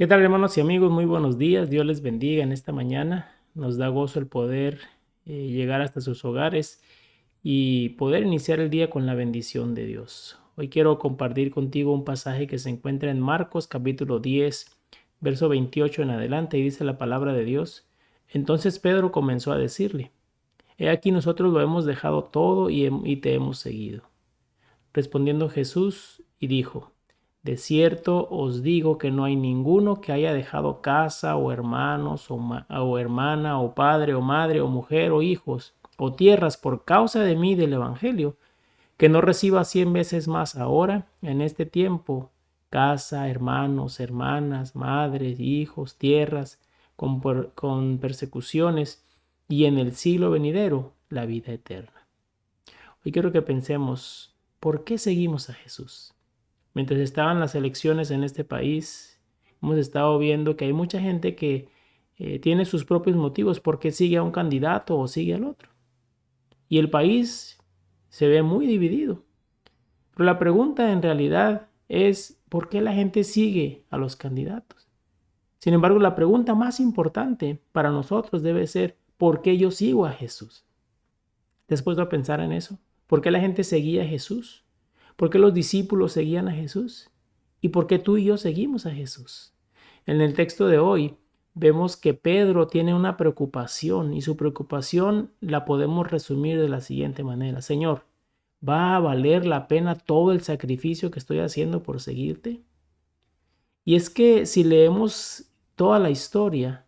¿Qué tal, hermanos y amigos? Muy buenos días. Dios les bendiga en esta mañana. Nos da gozo el poder llegar hasta sus hogares y poder iniciar el día con la bendición de Dios. Hoy quiero compartir contigo un pasaje que se encuentra en Marcos capítulo 10, verso 28 en adelante, y dice la palabra de Dios. Entonces Pedro comenzó a decirle: He aquí, nosotros lo hemos dejado todo y te hemos seguido. Respondiendo Jesús y dijo: De cierto os digo que no hay ninguno que haya dejado casa o hermanos o hermana o padre o madre o mujer o hijos o tierras por causa de mí y del Evangelio, que no reciba 100 veces más ahora, en este tiempo, casa, hermanos, hermanas, madres, hijos, tierras, con persecuciones, y en el siglo venidero la vida eterna. Hoy quiero que pensemos, ¿por qué seguimos a Jesús? Mientras estaban las elecciones en este país, hemos estado viendo que hay mucha gente que tiene sus propios motivos por qué sigue a un candidato o sigue al otro. Y el país se ve muy dividido. Pero la pregunta en realidad es, ¿por qué la gente sigue a los candidatos? Sin embargo, la pregunta más importante para nosotros debe ser, ¿por qué yo sigo a Jesús? ¿Te has puesto a pensar en eso? ¿Por qué la gente seguía a Jesús? ¿Por qué los discípulos seguían a Jesús? ¿Y por qué tú y yo seguimos a Jesús? En el texto de hoy vemos que Pedro tiene una preocupación, y su preocupación la podemos resumir de la siguiente manera: Señor, ¿va a valer la pena todo el sacrificio que estoy haciendo por seguirte? Y es que si leemos toda la historia,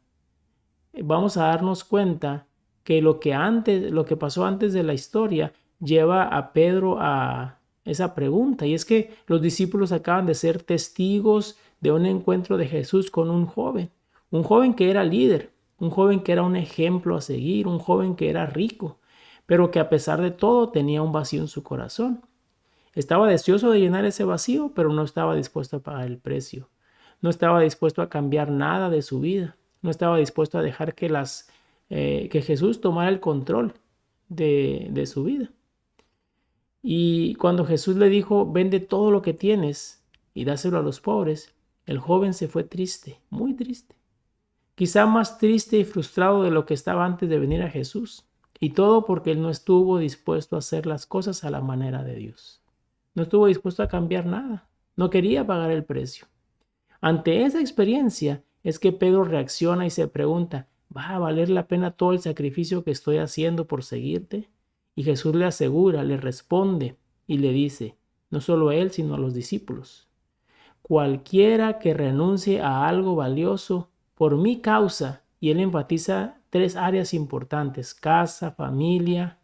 vamos a darnos cuenta que lo que pasó antes de la historia lleva a Pedro a esa pregunta, y es que los discípulos acaban de ser testigos de un encuentro de Jesús con un joven que era líder, un joven que era un ejemplo a seguir, un joven que era rico, pero que a pesar de todo tenía un vacío en su corazón. Estaba deseoso de llenar ese vacío, pero no estaba dispuesto a pagar el precio. No estaba dispuesto a cambiar nada de su vida. No estaba dispuesto a dejar que Jesús tomara el control de su vida. Y cuando Jesús le dijo: vende todo lo que tienes y dáselo a los pobres, el joven se fue triste, muy triste. Quizá más triste y frustrado de lo que estaba antes de venir a Jesús. Y todo porque él no estuvo dispuesto a hacer las cosas a la manera de Dios. No estuvo dispuesto a cambiar nada. No quería pagar el precio. Ante esa experiencia es que Pedro reacciona y se pregunta: ¿va a valer la pena todo el sacrificio que estoy haciendo por seguirte? Y Jesús le asegura, le responde y le dice, no solo a él, sino a los discípulos: Cualquiera que renuncie a algo valioso por mi causa, y él enfatiza tres áreas importantes: casa, familia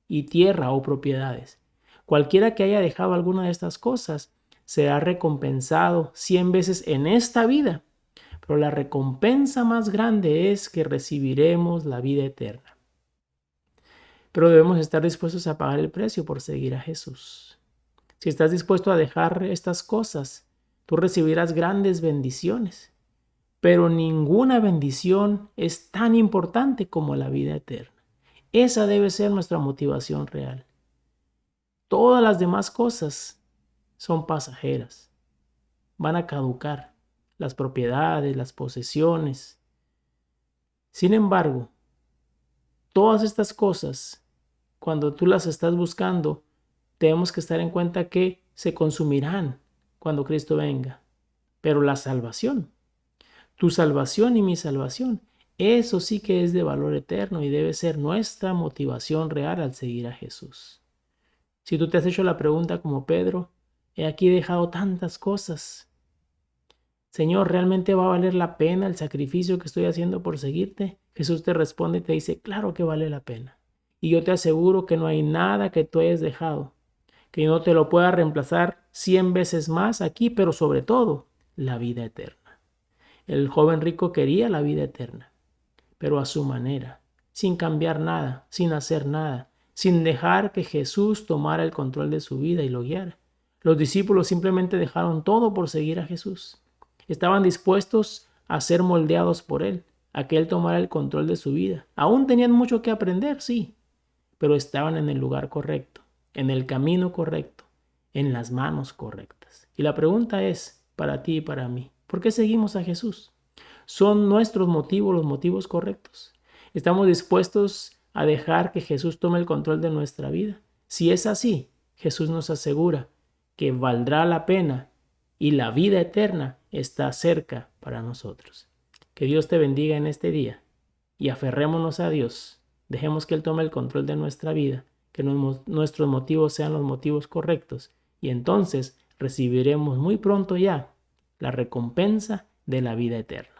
y tierra o propiedades. Cualquiera que haya dejado alguna de estas cosas será recompensado 100 veces en esta vida, pero la recompensa más grande es que recibiremos la vida eterna. Pero debemos estar dispuestos a pagar el precio por seguir a Jesús. Si estás dispuesto a dejar estas cosas, tú recibirás grandes bendiciones, pero ninguna bendición es tan importante como la vida eterna. Esa debe ser nuestra motivación real. Todas las demás cosas son pasajeras, van a caducar, las propiedades, las posesiones. Sin embargo, todas estas cosas, cuando tú las estás buscando, tenemos que estar en cuenta que se consumirán cuando Cristo venga. Pero la salvación, tu salvación y mi salvación, eso sí que es de valor eterno y debe ser nuestra motivación real al seguir a Jesús. Si tú te has hecho la pregunta como Pedro: he aquí dejado tantas cosas. Señor, ¿realmente va a valer la pena el sacrificio que estoy haciendo por seguirte? Jesús te responde y te dice: claro que vale la pena. Y yo te aseguro que no hay nada que tú hayas dejado que no te lo pueda reemplazar 100 veces más aquí, pero sobre todo, la vida eterna. El joven rico quería la vida eterna, pero a su manera, sin cambiar nada, sin hacer nada, sin dejar que Jesús tomara el control de su vida y lo guiara. Los discípulos simplemente dejaron todo por seguir a Jesús. Estaban dispuestos a ser moldeados por Él, a que Él tomara el control de su vida. Aún tenían mucho que aprender, sí, pero estaban en el lugar correcto, en el camino correcto, en las manos correctas. Y la pregunta es, para ti y para mí: ¿Por qué seguimos a Jesús? ¿Son nuestros motivos los motivos correctos? ¿Estamos dispuestos a dejar que Jesús tome el control de nuestra vida? Si es así, Jesús nos asegura que valdrá la pena y la vida eterna está cerca para nosotros. Que Dios te bendiga en este día y aferrémonos a Dios. Dejemos que Él tome el control de nuestra vida, que nuestros motivos sean los motivos correctos y entonces recibiremos muy pronto ya la recompensa de la vida eterna.